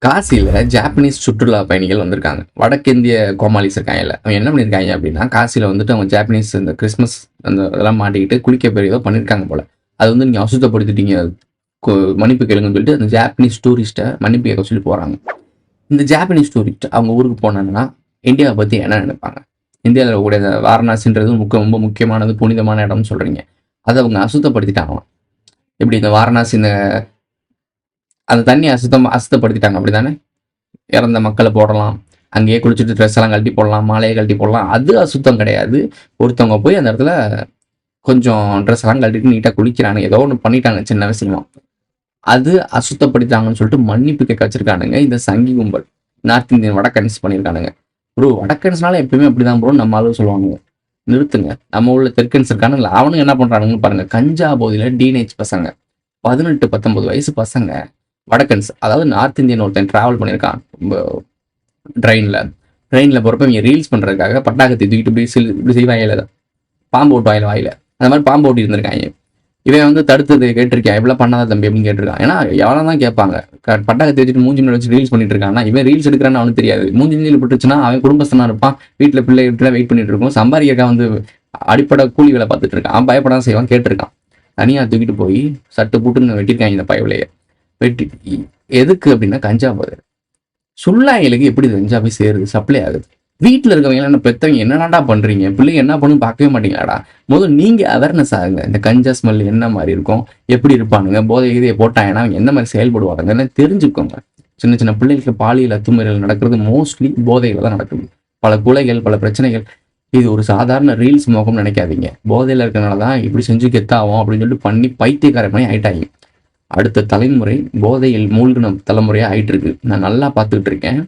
காசியில் ஜாப்பனீஸ் சுற்றுலா பயணிகள் வந்திருக்காங்க. வடக்கிந்திய கோமாளிஸ் இருக்காங்கல்ல, அவங்க என்ன பண்ணியிருக்காங்க அப்படின்னா, காசியில் வந்துட்டு அவங்க ஜாப்பனீஸ் இந்த கிறிஸ்மஸ் அந்த இதெல்லாம் மாட்டிக்கிட்டு குளிக்க போய் ஏதோ பண்ணியிருக்காங்க போல. அது வந்து நீங்கள் அசுத்தப்படுத்திட்டீங்க, கு மன்னிப்பு கேளுங்கன்னு சொல்லிட்டு அந்த ஜாப்பனீஸ் டூரிஸ்ட்டை மன்னிப்பு கேட்க சொல்லி போகிறாங்க. இந்த ஜாப்பனீஸ் டூரிஸ்ட் அவங்க ஊருக்கு போனாங்கன்னா இந்தியாவை பற்றி என்ன நினைப்பாங்க? இந்தியாவில் கூட இந்த வாரணாசின்றது ரொம்ப முக்கியமானது, புனிதமான இடம்னு சொல்கிறீங்க. அதை அவங்க அசுத்தப்படுத்திட்டாங்களாம். எப்படி இந்த வாரணாசி அந்த தண்ணி அசுத்தப்படுத்திட்டாங்க அப்படி தானே? இறந்த மக்களை போடலாம், அங்கேயே குளிச்சுட்டு ட்ரெஸ் எல்லாம் கழட்டி போடலாம், மாலையை கழட்டி போடலாம். அது அசுத்தம் கிடையாது. ஒருத்தவங்க போய் அந்த இடத்துல கொஞ்சம் ட்ரெஸ் எல்லாம் கழட்டிட்டு நீட்டாக குளிக்கிறாங்க, ஏதோ ஒன்று பண்ணிட்டாங்க சின்ன விஷயமா, அது அசுத்தப்படுத்தாங்கன்னு சொல்லிட்டு மன்னிப்பு கேட்க வச்சிருக்கானுங்க இந்த சங்கி கும்பல். நார்த் இந்தியன் வடக்கன்ஸ் பண்ணியிருக்கானுங்க. ப்ரோ வடக்கன்ஸ்னால எப்பயுமே அப்படிதான் ப்ரோ நம்ம ஆளு சொல்லுவாங்க. நிறுத்துங்க. நம்ம ஊரில் தெற்கன்ஸ் இருக்கானுங்களா, அவனுங்க என்ன பண்ணுறானுங்கன்னு பாருங்க. கஞ்சா போதையில் டீனேஜ் பசங்க, 18-19 வயசு பசங்க, வடக்கன்ஸ், அதாவது நார்த் இந்தியன் ஒருத்தன் ட்ராவல் பண்ணியிருக்கான் ட்ரெயினில் போகிறப்ப இவங்க ரீல்ஸ் பண்ணுறதுக்காக பட்டாக்கத்தை தூக்கிட்டு இப்படி செய்வாங்க, பாம்பு ஓட்டு வாயில அந்த மாதிரி பாம்பு ஓட்டி இருந்திருக்காங்க. இவன் வந்து தடுத்தது கேட்டிருக்கேன், இப்படிலாம் பண்ணாத தம்பி அப்படின்னு கேட்டிருக்கான். ஏன்னா எவ்வளோ தான் கேட்பாங்க, பட்டாக்கத்தை வச்சுட்டு மூஞ்சி வச்சு ரீல்ஸ் பண்ணிட்டு இருக்கான்னா இவன் ரீல்ஸ் எடுக்கிறான்னு அவனுக்கு தெரியாது. மூஞ்சில் போட்டுச்சுன்னா அவன் குடும்பஸ்தனா இருப்பான், வீட்டில் பிள்ளை வெயிட் பண்ணிட்டு இருக்கும், சம்பாதிக்கா வந்து அடிப்படை கூலி வேலை பார்த்துட்டு இருக்கான், அவன் பயப்படாம செய்வான். கேட்டிருக்கான், தனியாக தூக்கிட்டு போய் சட்டு போட்டுன்னு வெட்டியிருக்காங்க இந்த பயவிலையை. வெட்டி எதுக்கு அப்படின்னா கஞ்சா போதை. சுள்ளாயிலுக்கு எப்படி கஞ்சா போய் சேருது, சப்ளை ஆகுது. வீட்டில் இருக்கவங்க என்ன பெற்றவங்க என்னடாண்டா பண்ணுறீங்க, பிள்ளைங்க என்ன பண்ணும் பார்க்கவே மாட்டீங்களாடா. முதல்ல நீங்கள் அவேர்னஸ் ஆகுங்க. இந்த கஞ்சா ஸ்மெல் என்ன மாதிரி இருக்கும், எப்படி இருப்பானுங்க, போதை இதையை போட்டாங்கன்னா அவங்க என்ன மாதிரி செயல்படுவாங்க தெரிஞ்சுக்கோங்க. சின்ன சின்ன பிள்ளைகளுக்கு பாலியல் அத்துமீறல் நடக்கிறது மோஸ்ட்லி போதையில் தான் நடக்குது. பல கொலைகள், பல பிரச்சனைகள். இது ஒரு சாதாரண ரீல்ஸ் மோகம்னு நினைக்காதீங்க. போதையில் இருக்கிறனால தான் இப்படி செஞ்சு கெத்தாகும் அப்படின்னு சொல்லிட்டு பண்ணி பைத்தியக்காரமே ஆயிட்டாங்க. அடுத்த தலைமுறை போதையில் மூழ்கின தலைமுறையாக ஆகிட்டு இருக்கு. நான் நல்லா பார்த்துக்கிட்டு இருக்கேன்.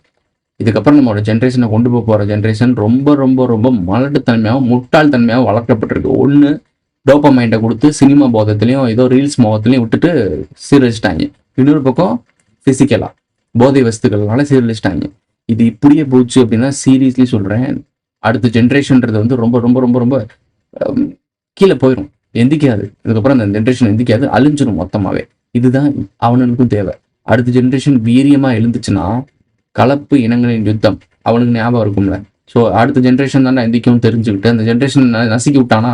இதுக்கப்புறம் நம்மளோட ஜென்ரேஷனை கொண்டு போகிற ஜென்ரேஷன் ரொம்ப ரொம்ப ரொம்ப மலட்டுத்தன்மையாகவும் முட்டாள்தன்மையாகவும் வளர்க்கப்பட்டிருக்கு. ஒன்று டோப்பமைண்டை கொடுத்து சினிமா போதத்துலேயும் ஏதோ ரீல்ஸ் மோகத்துலையும் விட்டுட்டு சீரழிச்சிட்டாங்க. இன்னொரு பக்கம் ஃபிசிக்கலாக போதை வஸ்துக்கள்னால சீரழிச்சிட்டாங்க. இது இப்படியே போச்சு அப்படின்னா சீரியஸ்லி சொல்கிறேன், அடுத்த ஜென்ரேஷன்றது வந்து ரொம்ப ரொம்ப ரொம்ப ரொம்ப கீழே போயிடும், எந்திக்காது. இதுக்கப்புறம் அந்த ஜென்ரேஷன் எந்திக்காது, அழிஞ்சிடும் மொத்தமாகவே. இதுதான் அவனுக்கும் தேவை. அடுத்த ஜென்ரேஷன் வீரியமாக எழுந்துச்சுன்னா கலப்பு இனங்களின் யுத்தம் அவனுக்கு ஞாபகம் இருக்கும்ல. ஸோ அடுத்த ஜென்ரேஷன் தானே எந்திக்கும் தெரிஞ்சுக்கிட்டு அந்த ஜென்ரேஷன் நசுக்கி விட்டானா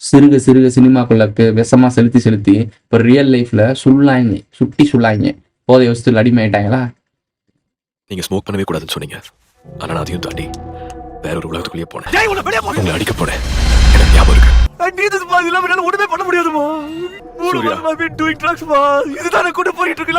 சிறுக சிறுக சினிமாக்குள்ள விஷமா செலுத்தி இப்போ ரியல் லைஃப்ல சுள்ளாங்க போதை வசதியில் அடிமையாயிட்டாங்களா. நீங்க ஸ்மோக் பண்ணவே கூடாதுன்னு சொன்னீங்க, ஆனா நான் அதையும் தாண்டி வேற ஒரு உலகத்துக்குள்ளேயே போனேன், அடிக்க போனேன். எனக்கு ஞாபகம் இருக்கு. ஒண்ணுமே பண்ண முடியாதுமா. இதுதானே கூட போயிட்டு இருக்கு.